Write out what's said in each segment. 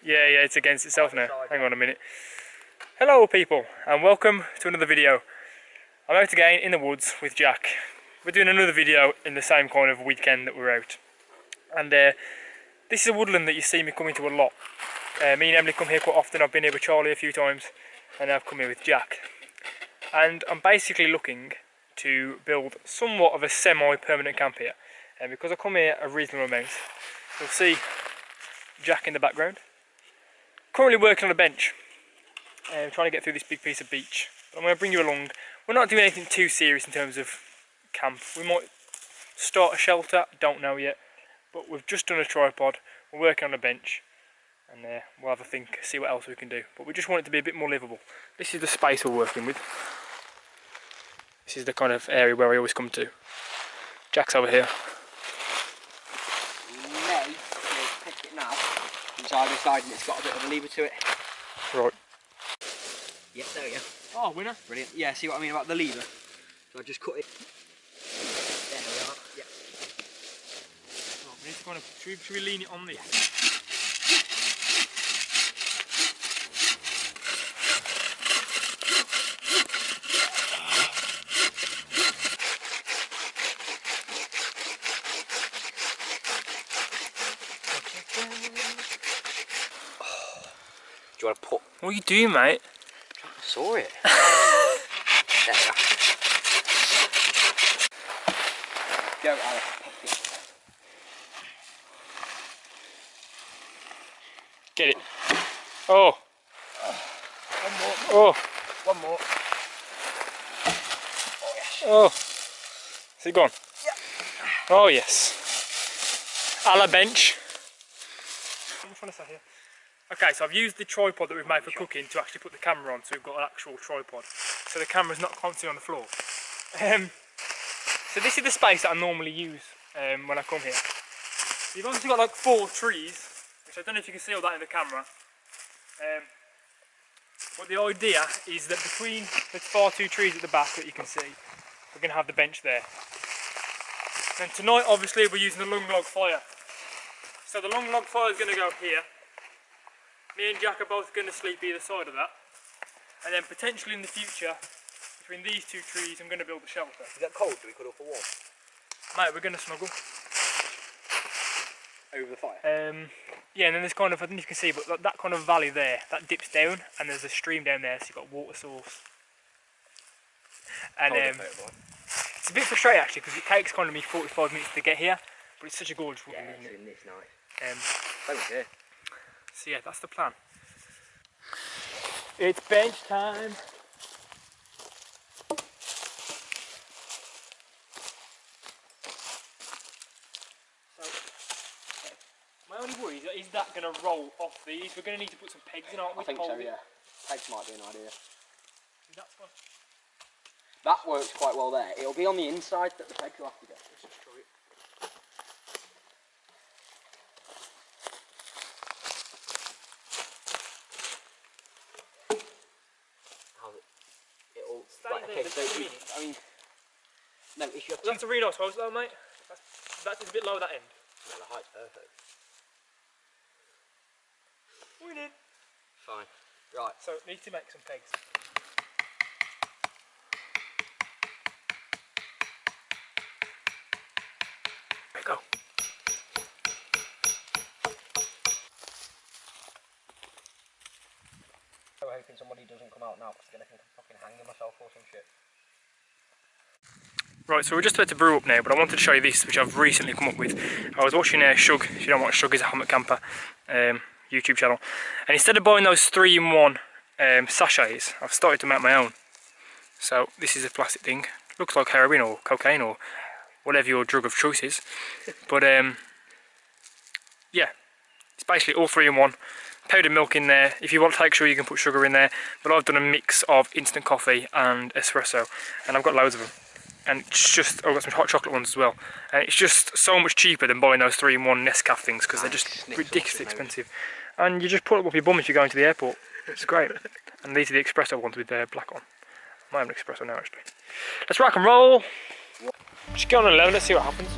Yeah, it's against itself now. Hang on a minute. Hello people, and welcome to another video. I'm out again in the woods with Jack. We're doing another video in the same kind of weekend that we're out. And this is a woodland that you see me coming to a lot. Me and Emily come here quite often. I've been here with Charlie a few times, and I've come here with Jack. And I'm basically looking to build somewhat of a semi-permanent camp here. And because I come here a reasonable amount, you'll see Jack in the background. Currently working on a bench, trying to get through this big piece of beach. But I'm going to bring you along. We're not doing anything too serious in terms of camp. We might start a shelter, don't know yet. But we've just done a tripod, we're working on a bench. And we'll have a think, see what else we can do. But we just want it to be a bit more livable. This is the space we're working with. This is the kind of area where I always come to. Jack's over here. Pick it now. It's either side and it's got a bit of a lever to it. Right. Yeah, there we go. Oh, winner. Brilliant. Yeah, see what I mean about the lever? So I just cut it. There we are. Yeah. Oh, we need to kind of, should we lean it on this? Yeah. Do you want to put... What are you doing, mate? I saw it. There we go. Go, Alex. Get it. Oh. One more. Oh. One more. Oh, yes. Oh. Is it gone? Yeah. Oh, yes. A la bench. I'm trying to say here. Okay, so I've used the tripod that we've made for cooking to actually put the camera on, so we've got an actual tripod. So the camera's not constantly on the floor. So this is the space that I normally use when I come here. So you've obviously got like 4 trees, which I don't know if you can see all that in the camera. But the idea is that between the far 2 trees at the back that you can see, we're going to have the bench there. And tonight, obviously, we're using the long log fire. So the long log fire is going to go here. Me and Jack are both going to sleep either side of that. And then potentially in the future, between these 2 trees, I'm going to build a shelter. Is that cold? Do we cut off the wall? Mate, we're going to snuggle. Over the fire? Yeah, and then there's kind of, I don't know if you can see, but that kind of valley there, that dips down, and there's a stream down there, so you've got a water source. And it's a bit frustrating actually, because it takes kind of me 45 minutes to get here, but it's such a gorgeous woodland, isn't it? It's nice. Thank you. So yeah, that's the plan. It's bench time. So, my only worry is that going to roll off these. We're going to need to put some pegs in, aren't we? I think so, yeah. Pegs might be an idea. That's fine. That works quite well there. It'll be on the inside that the pegs will have to go. I mean, no, if you have that's a really nice house though, mate. That's a bit low that end. Yeah, the height's perfect. Winning. Fine. Right. So, need to make some pegs. There we go. I'm hoping somebody doesn't come out now because they're going to think I'm fucking hanging myself or some shit. Right, so we're just about to brew up now, but I wanted to show you this, which I've recently come up with. I was watching Shug, if you don't know what Shug is, a hammock camper YouTube channel, and instead of buying those 3-in-1 sachets, I've started to make my own. So this is a plastic thing, looks like heroin or cocaine or whatever your drug of choice is, but yeah, it's basically all 3-in-1. Powdered milk in there. If you want to take sugar, you can put sugar in there, but I've done a mix of instant coffee and espresso, and I've got loads of them. And it's just, I've got some hot chocolate ones as well, and it's just so much cheaper than buying those 3-in-1 Nescafe things, because they're just ridiculously expensive. And you just put it up your bum if you're going to the airport. It's great. And these are the espresso ones with their black on. I might have an espresso now actually. Let's rock and roll. Just get on 11, let's see what happens.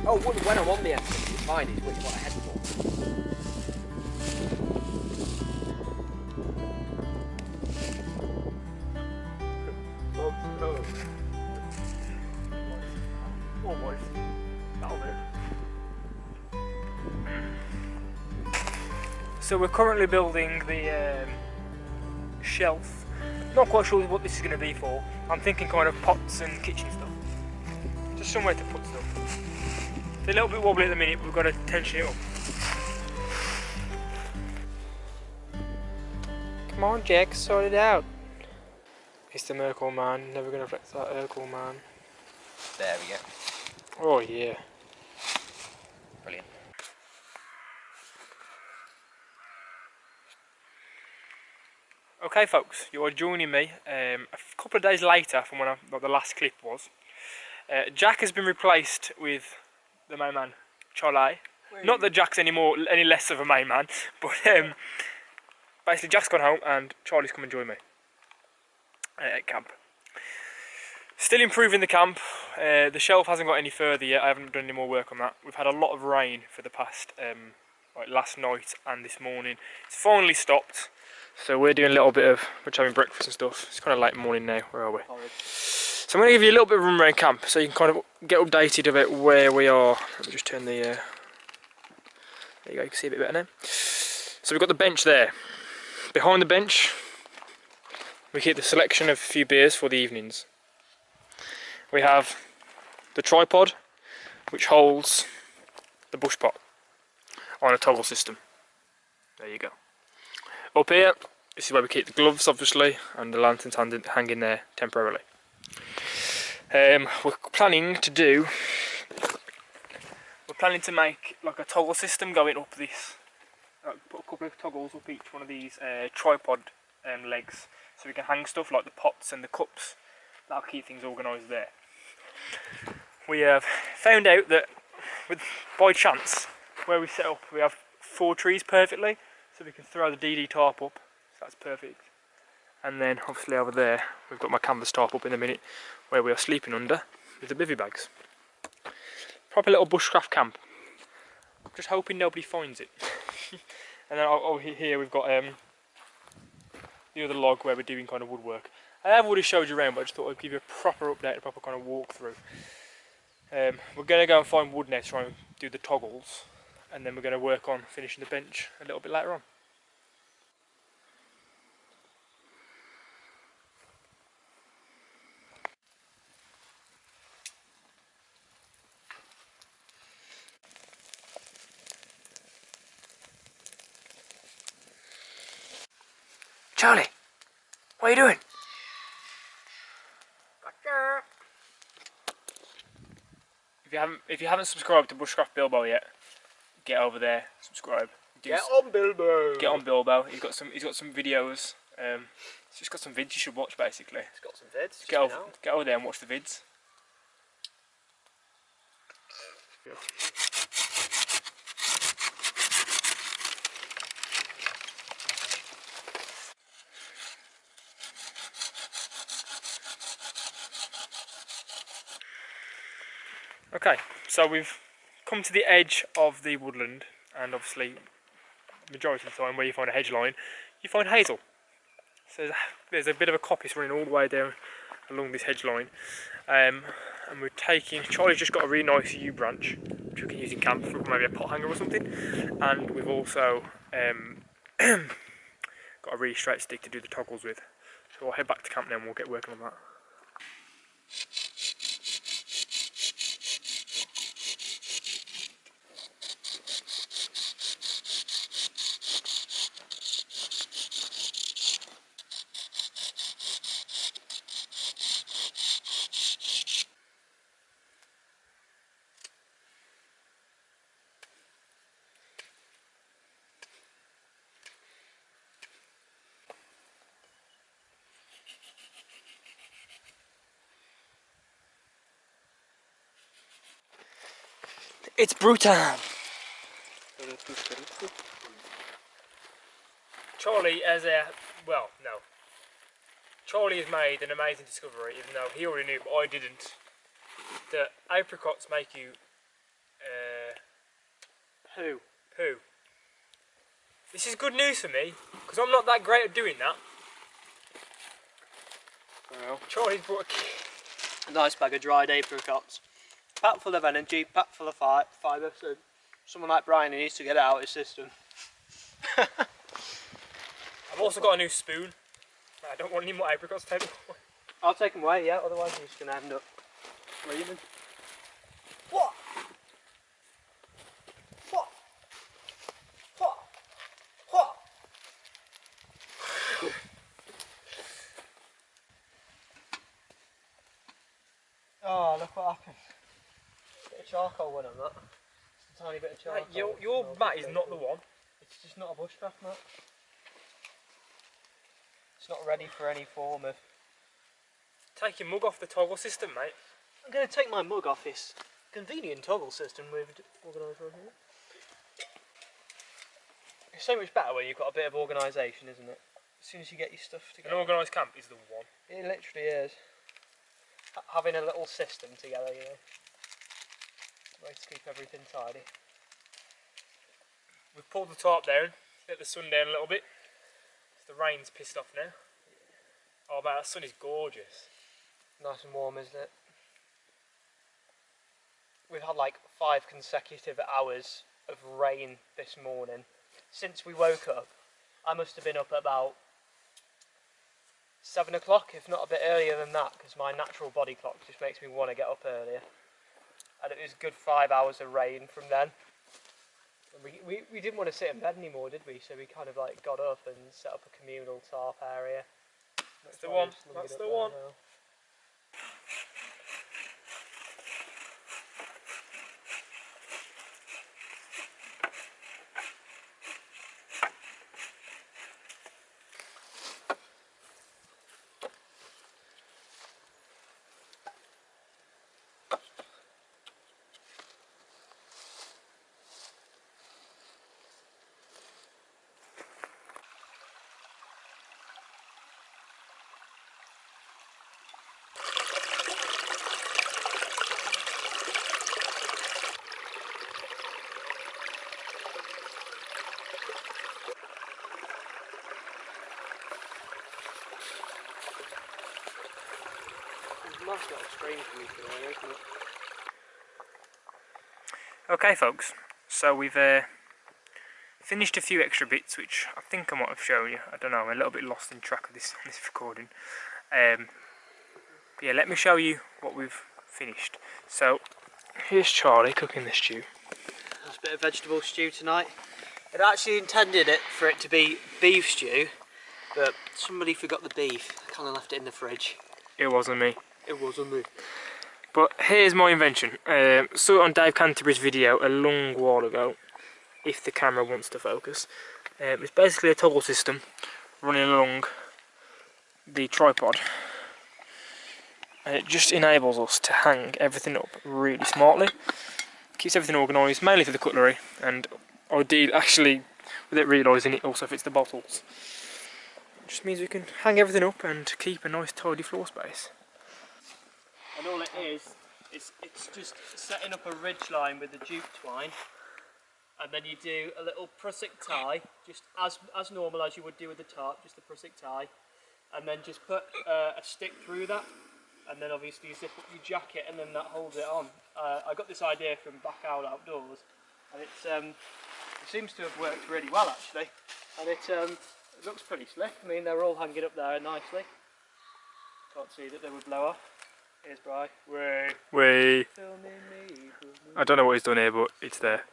Oh, when I'm on the M6, it's fine, it's what you want to head for. So we're currently building the shelf. Not quite sure what this is going to be for. I'm thinking kind of pots and kitchen stuff. Just somewhere to put stuff. It's a little bit wobbly at the minute, but we've got to tension it up. Come on, Jack, sort it out. Mr. Merkel man, never going to flex that Urkel man. There we go. Oh yeah. Brilliant. Okay folks, you are joining me a couple of days later from when the last clip was. Jack has been replaced with the main man, Charlie. Not that Jack's any less of a main man, but basically Jack's gone home and Charlie's come and join me at camp. Still improving the camp. The shelf hasn't got any further yet. I haven't done any more work on that. We've had a lot of rain for the past, like last night and this morning. It's finally stopped. So we're doing a little bit of, we're having breakfast and stuff. It's kind of late morning now. Where are we? So I'm going to give you a little bit of run around camp so you can kind of get updated about where we are. Let me just turn the, there you go, you can see a bit better now. So we've got the bench there. Behind the bench, we keep the selection of a few beers for the evenings. We have the tripod, which holds the bush pot on a toggle system. There you go. Up here, this is where we keep the gloves, obviously, and the lanterns hanging there temporarily. We're planning to make like a toggle system going up this. Put a couple of toggles up each one of these tripod legs, so we can hang stuff like the pots and the cups. That'll keep things organised there. We have found out that, by chance, where we set up, we have 4 trees perfectly. So we can throw the DD tarp up, so that's perfect. And then obviously over there, we've got my canvas tarp up in a minute, where we are sleeping under with the bivvy bags. Proper little bushcraft camp. Just hoping nobody finds it. And then over here we've got the other log where we're doing kind of woodwork. I have already showed you around, but I just thought I'd give you a proper update, a proper kind of walkthrough. We're going to go and find wood now to try and do the toggles. And then we're going to work on finishing the bench a little bit later on. Charlie, what are you doing? If you haven't subscribed to Bushcraft Bilbo yet, get over there, subscribe. Get on Bilbo. Get on Bilbo. He's got some videos. He's just got some vids you should watch basically. He's got some vids. Get over there and watch the vids. Yeah. Okay, so we've come to the edge of the woodland, and obviously, majority of the time where you find a hedge line, you find hazel. So there's a bit of a coppice running all the way down along this hedge line, and we're taking. Charlie's just got a really nice yew branch, which we can use in camp for maybe a pot hanger or something, and we've also got a really straight stick to do the toggles with. So I'll head back to camp now and we'll get working on that. It's brutal. Charlie has Charlie has made an amazing discovery, even though he already knew, but I didn't. That apricots make you poo. This is good news for me, because I'm not that great at doing that. Well, Charlie's brought a nice bag of dried apricots. Packed full of energy, packed full of fibre, so someone like Brian needs to get it out of his system. I've also got a new spoon. I don't want any more apricots taken away. I'll take them away, yeah, otherwise you're just going to end up screaming. What? What? What? What? Oh, look what happened. Bit of charcoal went on that. Just a tiny bit of charcoal. Right, your mat is not the one. It's just not a bushcraft mat. It's not ready for any form of... Take your mug off the toggle system, mate. I'm going to take my mug off this convenient toggle system we've organised on here. It's so much better when you've got a bit of organisation, isn't it? As soon as you get your stuff together. An organised camp is the one. It literally is. Having a little system together, you know. Way to keep everything tidy. We've pulled the tarp down, let the sun down a little bit. The rain's pissed off now. Oh man, that sun is gorgeous. Nice and warm, isn't it? We've had like 5 consecutive hours of rain this morning. Since we woke up, I must have been up at about 7 o'clock, if not a bit earlier than that, because my natural body clock just makes me want to get up earlier. And it was a good 5 hours of rain from then. And we didn't want to sit in bed anymore, did we? So we kind of like got up and set up a communal tarp area. That's the one. That's the one. Now. Nice little stream for me today, isn't it? Okay folks, so we've finished a few extra bits which I think I might have shown you. I don't know, I'm a little bit lost in track of this recording. But yeah, let me show you what we've finished. So here's Charlie cooking the stew. That's a bit of vegetable stew tonight. I'd actually intended it for it to be beef stew, but somebody forgot the beef. I kind of left it in the fridge. It wasn't me. It wasn't me. But here's my invention. Saw it on Dave Canterbury's video a long while ago, if the camera wants to focus. It's basically a toggle system running along the tripod. And it just enables us to hang everything up really smartly. Keeps everything organised, mainly for the cutlery, and ideally, actually, without realising, it also fits the bottles. It just means we can hang everything up and keep a nice tidy floor space. And all it is, it's just setting up a ridge line with the jute twine, and then you do a little prusik tie, just as normal as you would do with the tarp, just a prusik tie, and then just put a stick through that, and then obviously you zip up your jacket, and then that holds it on. I got this idea from Back Out Outdoors, and it seems to have worked really well actually, and it looks pretty slick. I mean, they're all hanging up there nicely. Can't see that they would blow off. Here's Bri. Way. I don't know what he's done here, but it's there.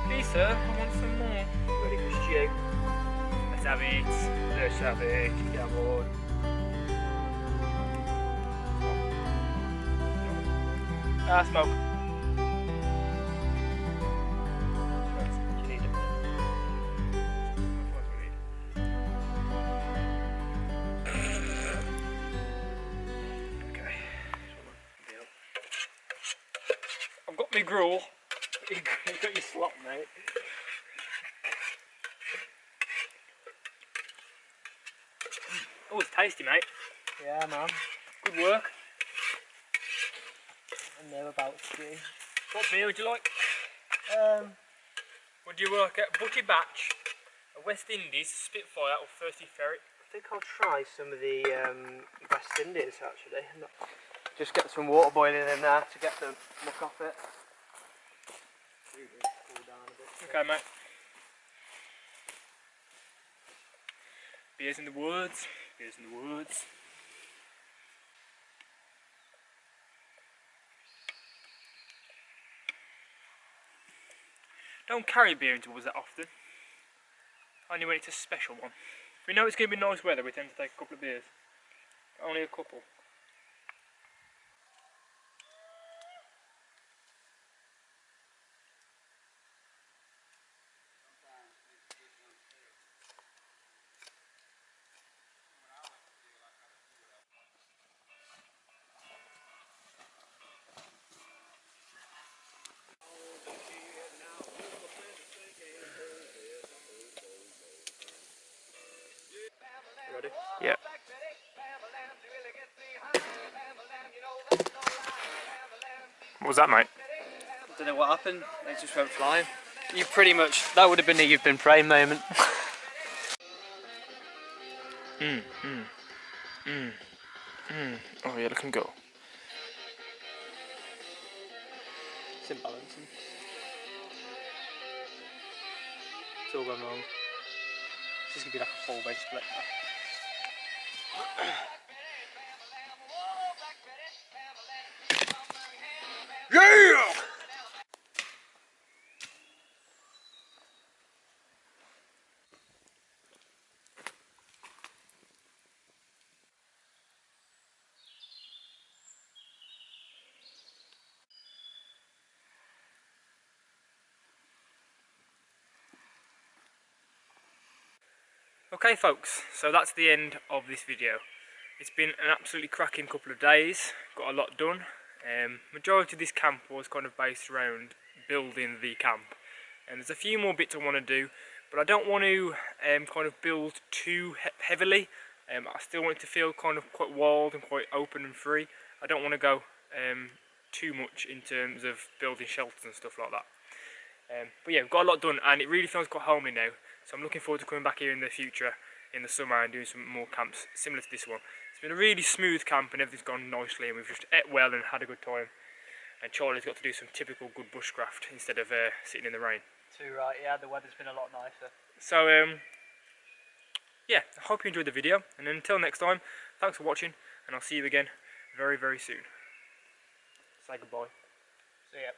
Lisa, I want some more. Ready for stew? Let's have it. Let's have it. Come on. Smoke. You need it. Okay. I've got my gruel. You got your slop, mate. Oh, it's tasty, mate. Yeah, man. Good work. And they're about to. What beer would you like? Would you work at Butty Batch, a West Indies, Spitfire, or Thirsty Ferret? I think I'll try some of the West Indies actually. Just get some water boiling in there to get the muck off it. Cool down a bit. Okay, mate. Beers in the woods. Beers in the woods. Don't carry beer into woods that often. Only when it's a special one. If we know it's going to be nice weather, we tend to take a couple of beers. Only a couple. Ready? Yeah. What was that, mate? Don't know what happened. They just went flying. You pretty much. That would have been a you've been praying moment. Oh yeah, let him go. It's imbalancing. It's all gone wrong. This is gonna be like a full base split. Yeah! Okay folks, so that's the end of this video. It's been an absolutely cracking couple of days, got a lot done. Majority of this camp was kind of based around building the camp, and there's a few more bits I want to do, but I don't want to kind of build too heavily. I still want it to feel kind of quite wild and quite open and free. I don't want to go too much in terms of building shelters and stuff like that. But yeah, we've got a lot done and it really feels quite homely now, so I'm looking forward to coming back here in the future in the summer and doing some more camps similar to this one. It's been a really smooth camp and everything's gone nicely and we've just ate well and had a good time, and Charlie's got to do some typical good bushcraft instead of sitting in the rain. Too right, yeah, the weather's been a lot nicer. So yeah, I hope you enjoyed the video, and until next time, thanks for watching and I'll see you again very, very soon. Say goodbye. See ya.